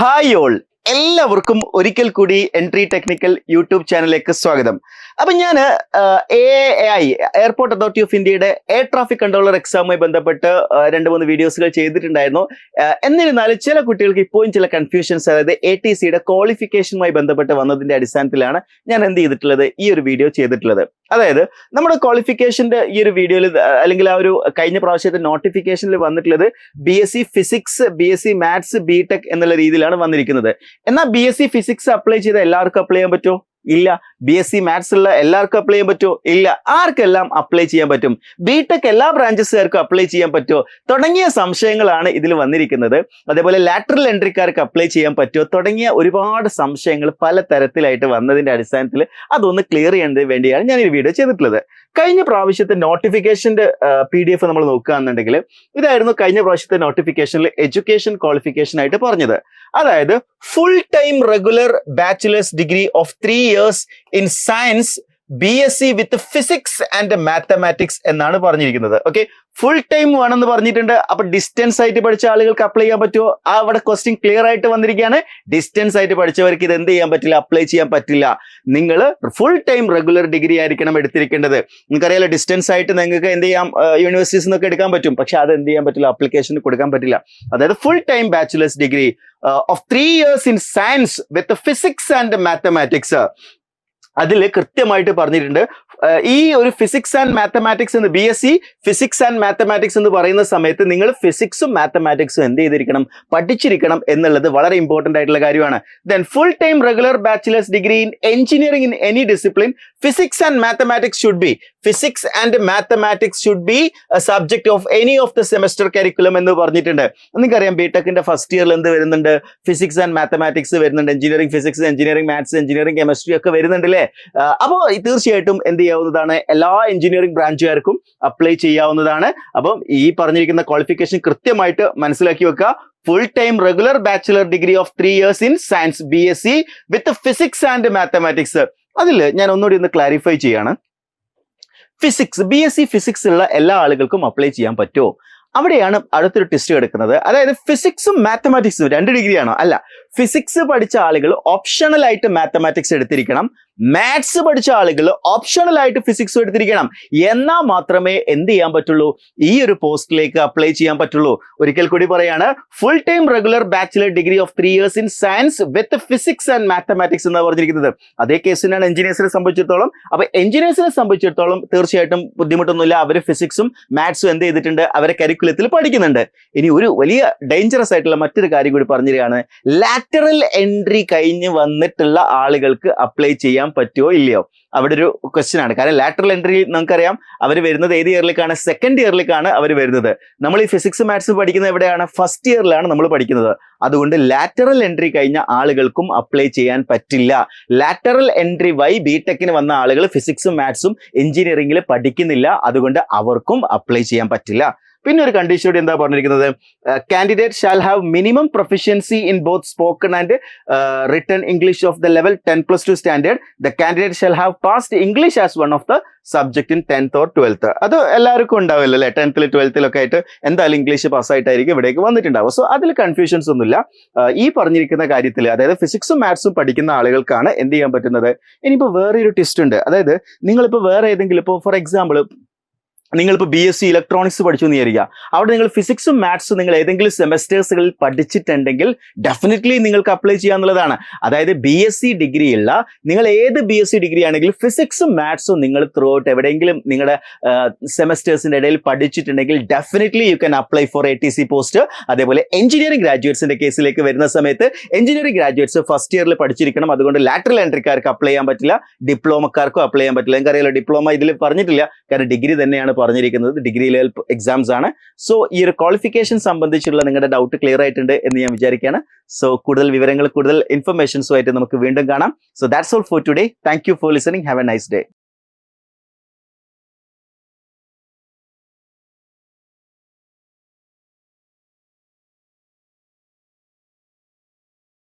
Hi all, എല്ലാവർക്കും ഒരിക്കൽ കൂടി എൻട്രി ടെക്നിക്കൽ യൂട്യൂബ് ചാനലിലേക്ക് സ്വാഗതം. അപ്പൊ ഞാൻ AAI എയർപോർട്ട് അതോറിറ്റി ഓഫ് ഇന്ത്യയുടെ എയർ ട്രാഫിക് കൺട്രോളർ എക്സാമുമായി ബന്ധപ്പെട്ട് 2-3 വീഡിയോസുകൾ ചെയ്തിട്ടുണ്ടായിരുന്നു. എന്നിരുന്നാലും ചില കുട്ടികൾക്ക് ഇപ്പോഴും ചില കൺഫ്യൂഷൻസ്, അതായത് ATCയുടെ ക്വാളിഫിക്കേഷനുമായി ബന്ധപ്പെട്ട് വന്നതിന്റെ അടിസ്ഥാനത്തിലാണ് ഞാൻ എന്ത് ചെയ്തിട്ടുള്ളത്, ഈ ഒരു വീഡിയോ ചെയ്തിട്ടുള്ളത്. അതായത് നമ്മുടെ ക്വാളിഫിക്കേഷന്റെ ഈ ഒരു വീഡിയോയിൽ അല്ലെങ്കിൽ ആ ഒരു കഴിഞ്ഞ പ്രാവശ്യത്തെ നോട്ടിഫിക്കേഷനിൽ വന്നിട്ടുള്ളത് BSc physics, BSc maths, BTech എന്നുള്ള രീതിയിലാണ് വന്നിരിക്കുന്നത്. എന്നാൽ BSc ഫിസിക്സ് അപ്ലൈ ചെയ്ത എല്ലാവർക്കും അപ്ലൈ ചെയ്യാൻ പറ്റുമോ? ഇല്ല. BSc മാത്സ് ഉള്ള എല്ലാവർക്കും അപ്ലൈ ചെയ്യാൻ പറ്റുമോ? ഇല്ല. ആർക്കെല്ലാം അപ്ലൈ ചെയ്യാൻ പറ്റും? BTech എല്ലാ ബ്രാഞ്ചസുകാർക്കും അപ്ലൈ ചെയ്യാൻ പറ്റുമോ? തുടങ്ങിയ സംശയങ്ങളാണ് ഇതിൽ വന്നിരിക്കുന്നത്. അതേപോലെ ലാറ്ററൽ എൻട്രിക്കാർക്ക് അപ്ലൈ ചെയ്യാൻ പറ്റുമോ? തുടങ്ങിയ ഒരുപാട് സംശയങ്ങൾ പല തരത്തിലായിട്ട് വന്നതിന്റെ അടിസ്ഥാനത്തിൽ അതൊന്ന് ക്ലിയർ ചെയ്യുന്നതിന് വേണ്ടിയാണ് ഞാൻ ഈ വീഡിയോ ചെയ്തിട്ടുള്ളത്. കഴിഞ്ഞ പ്രാവശ്യത്തെ നോട്ടിഫിക്കേഷന്റെ PDF നമ്മൾ നോക്കുകയാണെന്നുണ്ടെങ്കിൽ ഇതായിരുന്നു കഴിഞ്ഞ പ്രാവശ്യത്തെ നോട്ടിഫിക്കേഷനിൽ എഡ്യൂക്കേഷൻ ക്വാളിഫിക്കേഷൻ ആയിട്ട് പറഞ്ഞത്. അതായത് full time regular bachelor's degree of 3 years in science BSc with physics and mathematics എന്നാണ് പറഞ്ഞിരിക്കുന്നത്. ഓക്കെ, ഫുൾ ടൈം വേണമെന്ന് പറഞ്ഞിട്ടുണ്ട്. അപ്പൊ ഡിസ്റ്റൻസ് ആയിട്ട് പഠിച്ച ആളുകൾക്ക് അപ്ലൈ ചെയ്യാൻ പറ്റുമോ? അവിടെ ക്വസ്റ്റ്യൻ ക്ലിയർ ആയിട്ട് വന്നിരിക്കുകയാണ്. ഡിസ്റ്റൻസ് ആയിട്ട് പഠിച്ചവർക്ക് ഇത് എന്ത് ചെയ്യാൻ പറ്റില്ല, അപ്ലൈ ചെയ്യാൻ പറ്റില്ല. നിങ്ങൾ ഫുൾ ടൈം റെഗുലർ ഡിഗ്രി ആയിരിക്കണം എടുത്തിരിക്കേണ്ടത്. നിങ്ങൾക്കറിയാലോ, ഡിസ്റ്റൻസ് ആയിട്ട് നിങ്ങൾക്ക് എന്ത് ചെയ്യാം, യൂണിവേഴ്സിറ്റീസ് നിന്നൊക്കെ എടുക്കാൻ പറ്റും. പക്ഷെ അത് എന്ത് ചെയ്യാൻ പറ്റില്ല, അപ്ലിക്കേഷന് കൊടുക്കാൻ പറ്റില്ല. അതായത് full time bachelor's degree of 3 years in science with physics and mathematics. അതിൽ കൃത്യമായിട്ട് പറഞ്ഞിട്ടുണ്ട്, ഈ ഒരു ഫിസിക്സ് ആൻഡ് മാത്തമാറ്റിക്സ് എന്ന് BSc ഫിസിക്സ് ആൻഡ് മാത്തമാറ്റിക്സ് എന്ന് പറയുന്ന സമയത്ത് നിങ്ങൾ ഫിസിക്സും മാത്തമാറ്റിക്സും എന്ത് ചെയ്തിരിക്കണം, പഠിച്ചിരിക്കണം എന്നുള്ളത് വളരെ ഇമ്പോർട്ടന്റ് ആയിട്ടുള്ള കാര്യമാണ്. Then full time regular bachelor's degree in engineering in any discipline physics and mathematics should be physics and mathematics should be subject of any of the semester curriculum എന്ന് പറഞ്ഞിട്ടുണ്ട്. നിങ്ങൾക്കറിയാം BTechന്റെ ഫസ്റ്റ് ഇയറിൽ എന്ത് വരുന്നുണ്ട്, ഫിസിക്സ് ആൻഡ് മാത്തമാറ്റിക്സ് വരുന്നുണ്ട്, engineering physics, engineering maths, engineering chemistry ഒക്കെ വരുന്നുണ്ടല്ലേ. അപ്പോൾ തീർച്ചയായിട്ടും എന്ത് ചെയ്യാവുന്നതാണ്, എല്ലാ എഞ്ചിനീയറിംഗ് ബ്രാഞ്ചുകാർക്കും അപ്ലൈ ചെയ്യാവുന്നതാണ്. അപ്പം ഈ പറഞ്ഞിരിക്കുന്ന ക്വാളിഫിക്കേഷൻ കൃത്യമായിട്ട് മനസ്സിലാക്കി വെക്കുക. Full time regular bachelor degree of 3 years in science BSc with physics and mathematics. അതിൽ ഞാൻ ഒന്നുകൂടി ഒന്ന് ക്ലാരിഫൈ ചെയ്യാണ്. ഫിസിക്സ്, BSc ഫിസിക്സ് ഉള്ള എല്ലാ ആളുകൾക്കും അപ്ലൈ ചെയ്യാൻ പറ്റുമോ? അവിടെയാണ് അടുത്തൊരു ടെസ്റ്റ് കിടക്കുന്നത്. അതായത് ഫിസിക്സും മാത്തമാറ്റിക്സും 2 ഡിഗ്രിയാണോ? അല്ല. ഫിസിക്സ് പഠിച്ച ആളുകൾ ഓപ്ഷണൽ ആയിട്ട് മാത്തമാറ്റിക്സ് എടുത്തിരിക്കണം. മാത്സ് പഠിച്ച ആളുകൾ ഓപ്ഷണൽ ആയിട്ട് ഫിസിക്സും എടുത്തിരിക്കണം. എന്നാൽ മാത്രമേ എന്ത് ചെയ്യാൻ പറ്റുള്ളൂ, ഈ ഒരു പോസ്റ്റിലേക്ക് അപ്ലൈ ചെയ്യാൻ പറ്റുള്ളൂ. ഒരിക്കൽ കൂടി പറയാണ്, full time regular bachelor degree of 3 years in science with physics and mathematics എന്നാണ് പറഞ്ഞിരിക്കുന്നത്. അതേ കേസിനാണ് എഞ്ചിനീയേഴ്സിനെ സംബന്ധിച്ചിടത്തോളം. അപ്പൊ എഞ്ചിനീയേഴ്സിനെ സംബന്ധിച്ചിടത്തോളം തീർച്ചയായിട്ടും ബുദ്ധിമുട്ടൊന്നുമില്ല. അവർ ഫിസിക്സും മാത്സും എന്ത് ചെയ്തിട്ടുണ്ട്, അവരെ കരിക്കുലത്തിൽ പഠിക്കുന്നുണ്ട്. ഇനി ഒരു വലിയ ഡേഞ്ചറസ് ആയിട്ടുള്ള മറ്റൊരു കാര്യം കൂടി പറഞ്ഞിരിക്കുകയാണ്. ലാറ്ററൽ എൻട്രി കഴിഞ്ഞ് വന്നിട്ടുള്ള ആളുകൾക്ക് അപ്ലൈ ചെയ്യാൻ പറ്റുമോ ഇല്ലയോ? അവിടെ ഒരു ക്വസ്റ്റ്യൻ ആണ്. കാരണം ലാറ്ററൽ എൻട്രി നമുക്കറിയാം അവർ വരുന്നത് ഏത് ഇയറിലേക്കാണ്, സെക്കൻഡ് ഇയറിലേക്കാണ് അവർ വരുന്നത്. നമ്മൾ ഈ ഫിസിക്സ് മാത്സ് പഠിക്കുന്നത് എവിടെയാണ്, ഫസ്റ്റ് ഇയറിലാണ് നമ്മൾ പഠിക്കുന്നത്. അതുകൊണ്ട് ലാറ്ററൽ എൻട്രി കഴിഞ്ഞ ആളുകൾക്കും അപ്ലൈ ചെയ്യാൻ പറ്റില്ല. ലാറ്ററൽ എൻട്രി വഴി BTechന് വന്ന ആളുകൾ ഫിസിക്സും മാത്സും എഞ്ചിനീയറിംഗിൽ പഠിക്കുന്നില്ല. അതുകൊണ്ട് അവർക്കും അപ്ലൈ ചെയ്യാൻ പറ്റില്ല. പിന്നെ ഒരു കണ്ടീഷൻ കൂടി എന്താ പറഞ്ഞിരിക്കുന്നത്, candidate shall have minimum proficiency in both spoken and written English of the level 10+2 standard. The candidate shall have passed English as one of the subject in 10th or 12th. അത് എല്ലാവർക്കും ഉണ്ടാവില്ല അല്ലേ, 10th 12th ആയിട്ട് എന്തായാലും English പാസ്സായിട്ടായിരിക്കും ഇവിടേക്ക് വന്നിട്ടുണ്ടാവുക. So അതിൽ confusions ഒന്നുമില്ല. ഈ പറഞ്ഞിരിക്കുന്ന കാര്യത്തിൽ അതായത് ഫിസിക്സും മാത്സും പഠിക്കുന്ന ആളുകൾക്കാണ് എന്ത് ചെയ്യാൻ പറ്റുന്നത്. ഇനിയിപ്പോൾ വേറെ ഒരു ട്വിസ്റ്റ് ഉണ്ട്. അതായത് നിങ്ങളിപ്പോൾ വേറെ ഏതെങ്കിലും, ഇപ്പോൾ ഫോർ എക്സാമ്പിൾ നിങ്ങളിപ്പോൾ BSc ഇലക്ട്രോണിക്സ് പഠിച്ചു എന്ന് വിചാരിക്കുക. അവിടെ നിങ്ങൾ ഫിസിക്സും മാത്സും നിങ്ങൾ ഏതെങ്കിലും സെമസ്റ്റേഴ്സുകളിൽ പഠിച്ചിട്ടുണ്ടെങ്കിൽ ഡെഫിനറ്റ്ലി നിങ്ങൾക്ക് അപ്ലൈ ചെയ്യാന്നുള്ളതാണ്. അതായത് BSc ഡിഗ്രി ഉള്ള നിങ്ങൾ ഏത് BSc ഡിഗ്രി ആണെങ്കിലും ഫിസിക്സും മാത്സും നിങ്ങൾ ത്രൂ ഔട്ട് എവിടെയെങ്കിലും നിങ്ങളുടെ സെമസ്റ്റേഴ്സിന്റെ ഇടയിൽ പഠിച്ചിട്ടുണ്ടെങ്കിൽ definitely you can apply for ATC post. അതേപോലെ എഞ്ചിനീയറിംഗ് ഗ്രാജുവേറ്റ്സിന്റെ കേസിലേക്ക് വരുന്ന സമയത്ത് എഞ്ചിനീയറിംഗ് ഗ്രാജുവേറ്റ്സ് ഫസ്റ്റ് ഇയറിൽ പഠിച്ചിരിക്കണം. അതുകൊണ്ട് ലാറ്ററൽ എൻട്രിക്കാർക്ക് അപ്ലൈ ചെയ്യാൻ പറ്റില്ല, ഡിപ്ലോമക്കാർക്കും അപ്ലൈ ചെയ്യാൻ പറ്റില്ല. എനിക്കറിയാലോ, ഡിപ്ലോമ ഇതിൽ പറഞ്ഞിട്ടില്ല, കാരണം ഡിഗ്രി തന്നെയാണ് പറഞ്ഞിരിക്കുന്നത്, ഡിഗ്രി ലെവൽ എക്സാംസ് ആണ്. സോ ഈ ഒരു ക്വാളിഫിക്കേഷൻ സംബന്ധിച്ചുള്ള നിങ്ങളുടെ ഡൗട്ട് ക്ലിയർ ആയിട്ടുണ്ട് എന്ന് ഞാൻ വിചാരിക്കുകയാണ്. സോ കൂടുതൽ വിവരങ്ങൾ, കൂടുതൽ ഇൻഫർമേഷൻസുമായിട്ട് നമുക്ക് വീണ്ടും കാണാം. So that's all for today. Thank you for listening. Have A nice day.